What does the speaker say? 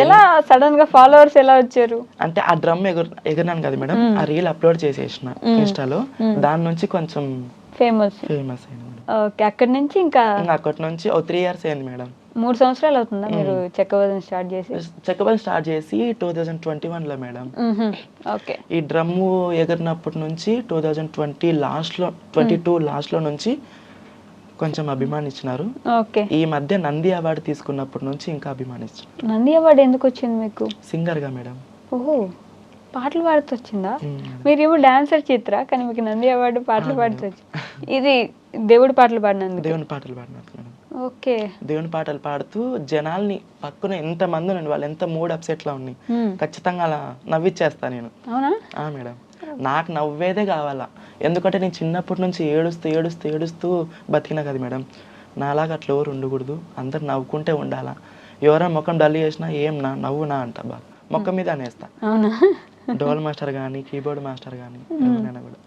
ఎలా సడన్ గా ఫాలోవర్స్ ఎలా వచ్చారు? అంటే ఆ డ్రమ్ ఎగిరినాను కదా మేడం, ఆ రీల్ అప్లోడ్ చేసేసిన ఇన్స్టాలో, దాని నుంచి కొంచెం ఫేమస్ ఫేమస్ అయింది మేడం. ఓకే, అక్కడి నుంచి ఇంకా అక్కడి నుంచి 3 years అయింది మేడం. 3 సంవత్సరాలు అవుతుందా మీరు చెక్కబదనం స్టార్ట్ చేసి? చెక్కబల్ స్టార్ట్ చేసి 2021లో మేడం. ఓకే. ఈ డ్రమ్ము ఎగిరినప్పటి నుంచి 2020 లాస్ట్లో 22 లాస్ట్లో నుంచి కొంచెం అభిమానించినారు. ఓకే. ఈ మధ్య నంది అవార్డు తీసుకున్నప్పటి నుంచి ఇంకా అభిమానిస్తున్నారు. నంది అవార్డు ఎందుకు వచ్చింది మీకు? సింగర్గా మేడం. ఓహో, పాటలు పాడుతూ వచ్చిందా? మీరేమో డాన్సర్ చిత్ర, కానీ మీకు నంది అవార్డు పాటలు పాడుతూ వచ్చింది. ఇది దేవుడి పాటలు పాడినందుకు? దేవుని పాటలు పాడినందుకు మేడం. ఓకే. దేవుని పాటలు పాడుతూ జనాల్ని పక్కన ఎంతమంది ఉండండి, వాళ్ళు ఎంత మూడ్ అప్సెట్లో ఉన్నాయి, ఖచ్చితంగా అలా నవ్విచ్చేస్తా నేను. అవునా? మేడం, నాకు నవ్వేదే కావాలా. ఎందుకంటే నేను చిన్నప్పటి నుంచి ఏడుస్తూ ఏడుస్తూ ఏడుస్తూ బతికినా కదా మేడం. నాలాగా అట్లా ఎవరు ఉండకూడదు, అందరు నవ్వుకుంటే ఉండాలా. ఎవరైనా ముఖం డల్ చేసినా ఏం నా నవ్వునా అంట, బాగా ముఖం మీద అనేస్తా. అవునా? డోల్ మాస్టర్ కానీ, కీబోర్డ్ మాస్టర్ కానీ, ఎవరైనా కూడా.